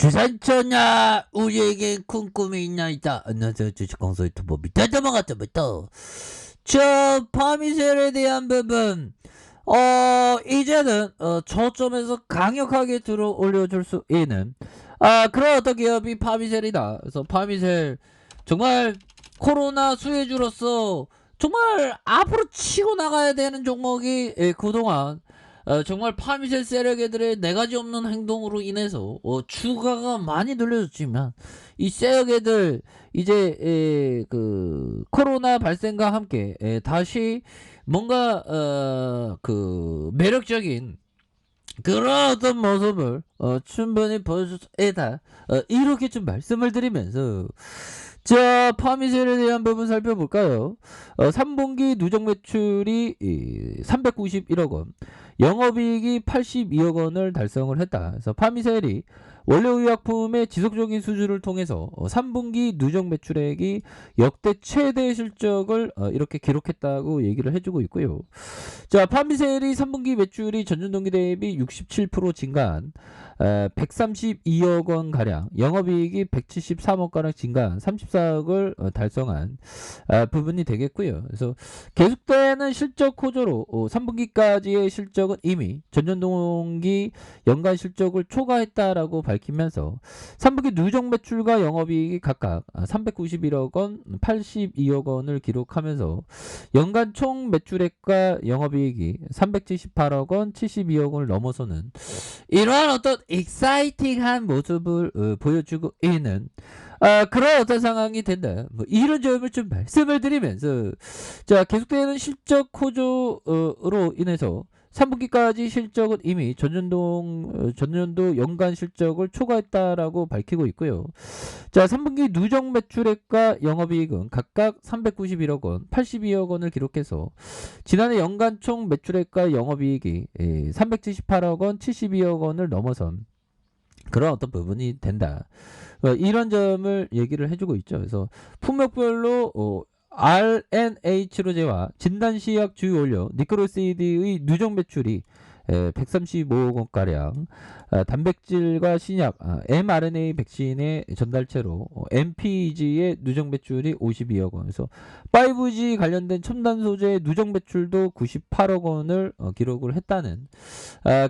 주산천하 우리에게 큰 꿈이 있나이다. 안녕하세요, 주식공소 유튜버 밑에도망갔다부터 저 파미셀에 대한 부분 이제는 저점에서 강력하게 들어 올려줄 수 있는 그런 어떤 기업이 파미셀이다. 그래서 파미셀 정말 코로나 수혜주로서 정말 앞으로 치고 나가야 되는 종목이 그동안 정말 파미셀 세력애들의 네 가지 없는 행동으로 인해서 주가가 많이 늘려졌지만 이 세력애들 이제 그 코로나 발생과 함께 다시 뭔가 그 매력적인 그런 어떤 모습을 충분히 보여줬다. 이렇게 좀 말씀을 드리면서 자, 파미셀에 대한 부분 살펴볼까요? 3분기 누적 매출이 391억 원, 영업이익이 82억 원을 달성을 했다. 그래서 파미셀이 원료의약품의 지속적인 수주를 통해서 3분기 누적 매출액이 역대 최대 실적을 이렇게 기록했다고 얘기를 해주고 있고요. 자, 파미셀이 3분기 매출이 전년 동기 대비 67% 증가한 132억 원 가량, 영업이익이 173억 가량 증가한 34억을 달성한 부분이 되겠고요. 그래서 계속되는 실적 호조로 3분기까지의 실적은 이미 전년 동기 연간 실적을 초과했다라고 밝히면서 3분기 누적 매출과 영업이익이 각각 391억 원, 82억 원을 기록하면서 연간 총 매출액과 영업이익이 378억 원, 72억 원을 넘어서는 이러한 어떤 익사이팅한 모습을 보여주고 있는 그런 어떤 상황이 된다. 뭐 이런 점을 좀 말씀을 드리면서 자, 계속되는 실적 호조로 인해서 3분기까지 실적은 이미 전년도 연간 실적을 초과했다라고 밝히고 있고요. 자, 3분기 누적 매출액과 영업이익은 각각 391억 원, 82억 원을 기록해서 지난해 연간 총 매출액과 영업이익이 378억 원, 72억 원을 넘어선 그런 어떤 부분이 된다. 이런 점을 얘기를 해주고 있죠. 그래서 품목별로 RNA 치료제와 진단시약 주요 원료 니크로시드의 누적 매출이 135억 원가량, 단백질과 신약, mRNA 백신의 전달체로 MPG의 누적 매출이 52억 원, 그래서 5G 관련된 첨단 소재의 누적 매출도 98억 원을 기록을 했다는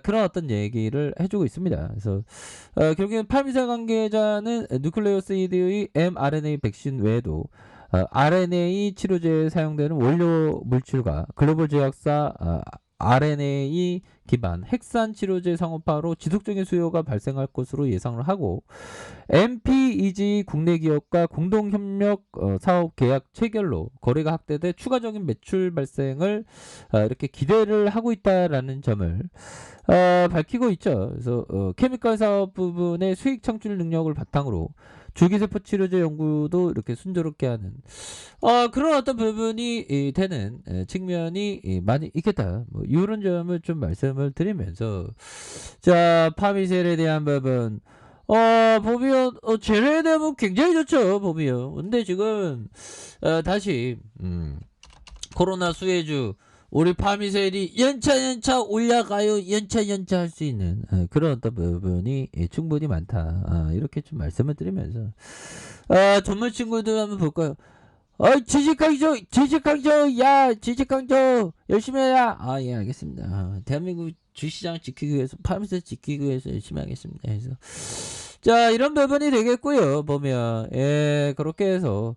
그런 어떤 얘기를 해주고 있습니다. 그래서 결국엔 파미셀 관계자는 누클레오시드의 mRNA 백신 외에도 RNA 치료제에 사용되는 원료 물질과 글로벌 제약사 RNA 기반 핵산 치료제 상업화로 지속적인 수요가 발생할 것으로 예상을 하고 MPEG 국내 기업과 공동 협력 사업 계약 체결로 거래가 확대돼 추가적인 매출 발생을 이렇게 기대를 하고 있다라는 점을 밝히고 있죠. 그래서 케미컬 사업 부분의 수익 창출 능력을 바탕으로 줄기세포 치료제 연구도 이렇게 순조롭게 하는 그런 어떤 부분이 되는 측면이 많이 있겠다. 뭐 이런 점을 좀 말씀을 드리면서 자, 파미셀에 대한 부분 보면 재료에 대한 굉장히 좋죠. 보면 근데 지금 다시 코로나 수혜주 우리 파미셀이 연차 올라가요. 연차 할 수 있는 그런 어떤 부분이 충분히 많다. 이렇게 좀 말씀을 드리면서 전문 친구들 한번 볼까요? 지식강조, 야, 지식강조, 열심히 해라. 예, 알겠습니다. 대한민국 주시장 지키기 위해서, 파미셀 지키기 위해서 열심히 하겠습니다. 그래서, 자, 이런 부분이 되겠고요. 보면, 그렇게 해서,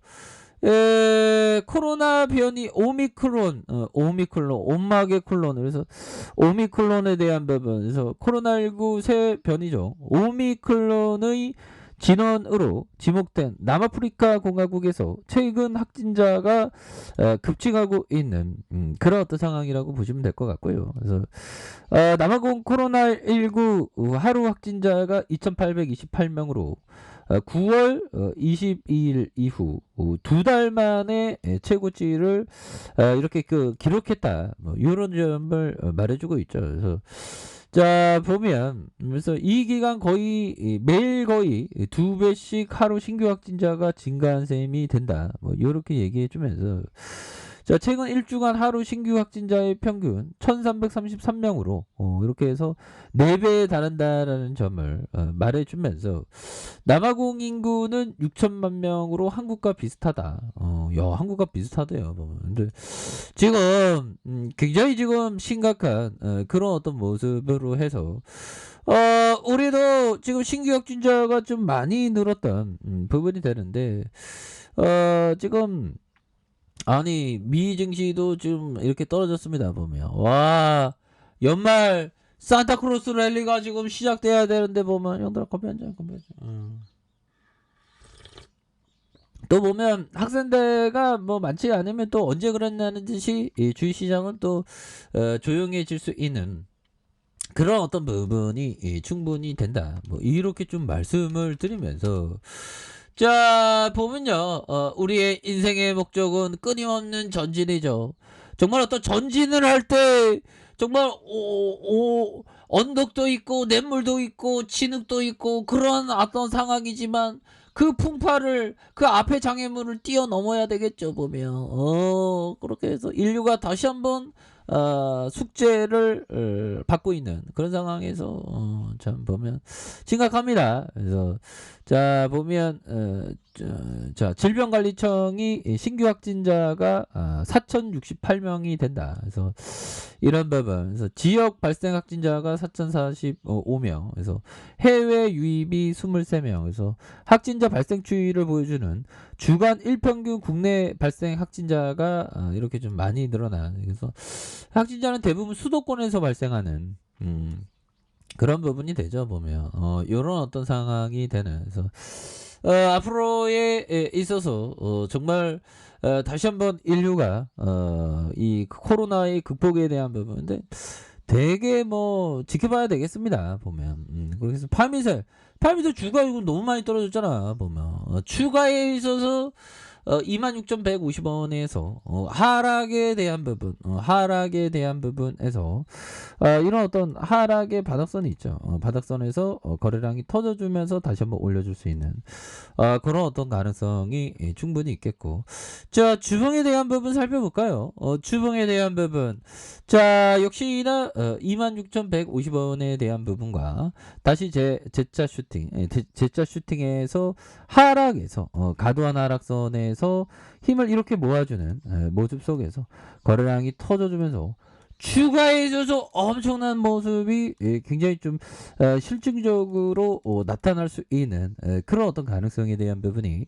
코로나 변이 오미크론, 온막의 클론. 그래서 오미크론에 대한 부분. 그래서 코로나19 새 변이종 오미크론의 진원으로 지목된 남아프리카 공화국에서 최근 확진자가 급증하고 있는 그런 어떤 상황이라고 보시면 될 것 같고요. 그래서 남아공 코로나19 하루 확진자가 2,828명으로 9월 22일 이후 2달 만에 최고치를 이렇게 기록했다. 뭐 이런 점을 말해주고 있죠. 그래서 자, 보면 그래서 이 기간 거의 매일 거의 2배씩 하루 신규 확진자가 증가한 셈이 된다. 뭐 이렇게 얘기해 주면서 자, 최근 1주간 하루 신규 확진자의 평균 1333명으로 이렇게 해서 4배에 달한다라는 점을 말해주면서 남아공 인구는 6천만 명으로 한국과 비슷하다. 야, 한국과 비슷하대요. 근데 지금 굉장히 지금 심각한 그런 어떤 모습으로 해서 우리도 지금 신규 확진자가 좀 많이 늘었던 부분이 되는데 지금 아니 미 증시도 좀 이렇게 떨어졌습니다. 보면 와 연말 산타크로스 랠리가 지금 시작돼야 되는데 보면 형들아 커피 한잔 커피 한잔 또 보면 학생대가 뭐 많지 않으면 또 언제 그랬냐는 듯이 이 주식시장은 또 조용해질 수 있는 그런 어떤 부분이 충분히 된다. 뭐 이렇게 좀 말씀을 드리면서 자 보면요 우리의 인생의 목적은 끊임없는 전진이죠. 정말 어떤 전진을 할 때 정말 언덕도 있고 냇물도 있고 진흙도 있고 그런 어떤 상황이지만 그 풍파를 그 앞에 장애물을 뛰어넘어야 되겠죠 보면 그렇게 해서 인류가 다시 한번 숙제를 받고 있는 그런 상황에서 참 보면 심각합니다. 그래서 자 보면 자 질병관리청이 신규 확진자가 4,068명이 된다. 그래서 이런 부분 그래서 지역 발생 확진자가 4,045명 그래서 해외 유입이 23명 그래서 확진자 발생 추이를 보여주는 주간 일평균 국내 발생 확진자가 이렇게 좀 많이 늘어나 그래서 확진자는 대부분 수도권에서 발생하는 그런 부분이 되죠 보면 이런 어떤 상황이 되는 그래서 앞으로에 있어서 정말 다시 한번 인류가 이 코로나의 극복에 대한 부분인데 되게 뭐 지켜봐야 되겠습니다 보면 그래서 파미셀 주가 이거 너무 많이 떨어졌잖아 보면 추가에 있어서 26,150원에서 하락에 대한 부분에서 이런 어떤 하락의 바닥선이 있죠. 바닥선에서 거래량이 터져주면서 다시 한번 올려줄 수 있는 그런 어떤 가능성이 충분히 있겠고 자 주봉에 대한 부분 살펴볼까요? 주봉에 대한 부분 자 역시나 26,150원에 대한 부분과 다시 제자 슈팅에서 하락에서 과도한 하락선에서 힘을 이렇게 모아주는 모습 속에서 거래량이 터져주면서 추가에 있어서 엄청난 모습이 굉장히 좀 실증적으로 나타날 수 있는 그런 어떤 가능성에 대한 부분이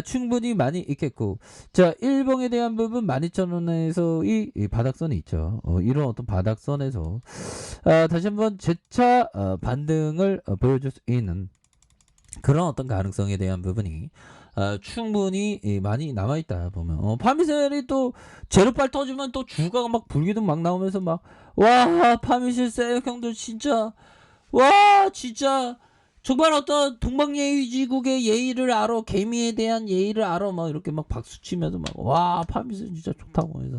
충분히 많이 있겠고 자 일봉에 대한 부분 12,000원에서 이 바닥선이 있죠. 이런 어떤 바닥선에서 다시 한번 재차 반등을 보여줄 수 있는 그런 어떤 가능성에 대한 부분이 충분히 많이 남아있다 보면 파미셀이 또 제로빨 터지면 또 주가가 막 불기둥 막 나오면서 막 와 파미셀 세력형들 진짜 와 진짜 정말 어떤 동방예의지국의 예의를 알아 개미에 대한 예의를 알아 막 이렇게 막 박수치면서 막 와 파미셀 진짜 좋다고 해서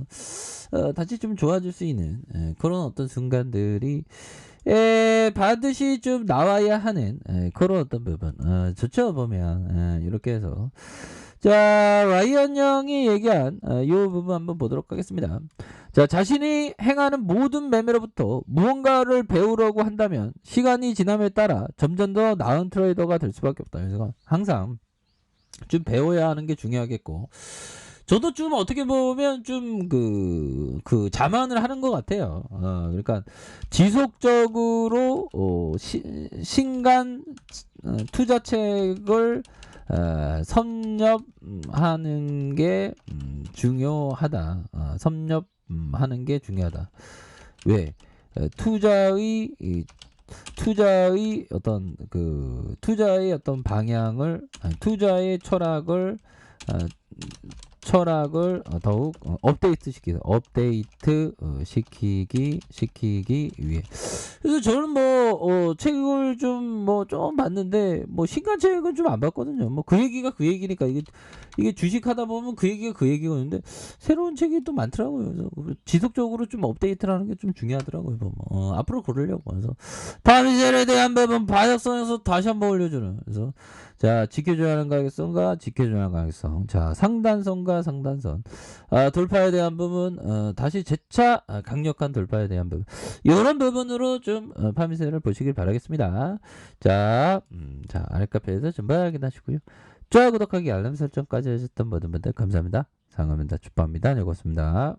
다시 좀 좋아질 수 있는 그런 어떤 순간들이 반드시 좀 나와야 하는 그런 어떤 부분 좋죠 보면 이렇게 해서 자 라이언 형이 얘기한 이 부분 한번 보도록 하겠습니다. 자 자신이 행하는 모든 매매로부터 무언가를 배우려고 한다면 시간이 지남에 따라 점점 더 나은 트레이더가 될 수밖에 없다. 그래서 항상 좀 배워야 하는 게 중요하겠고 저도 좀 어떻게 보면 좀 그 자만을 하는 것 같아요. 그러니까 지속적으로 신간 투자책을 섭렵하는 게 중요하다. 섭렵하는 게 중요하다. 왜? 투자의 어떤 방향을 투자의 철학을 더욱 업데이트 시키기 위해. 그래서 저는 뭐 책을 좀 봤는데 뭐 신간 책은 좀 안 봤거든요. 뭐 그 얘기가 그 얘기니까 이게 주식하다 보면 그 얘기가 그 얘기였는데 새로운 책이 또 많더라고요. 그래서 지속적으로 좀 업데이트를 하는 게 좀 중요하더라고요. 앞으로 그러려고. 그래서 파미셀에 대한 부분 바닥선에서 다시 한번 올려주는. 그래서 자, 지켜줘야 하는 가격선과 지켜줘야 하는 가격선. 자, 상단선과 상단선. 돌파에 대한 부분, 다시 재차 강력한 돌파에 대한 부분. 이런 부분으로 좀 파미세를 보시길 바라겠습니다. 자, 자, 아랫카페에서 좀 확인하시고요. 좋아요, 구독하기, 알람 설정까지 하셨던 모든 분들 감사합니다. 상암입니다. 축복합니다. 즐거웠습니다.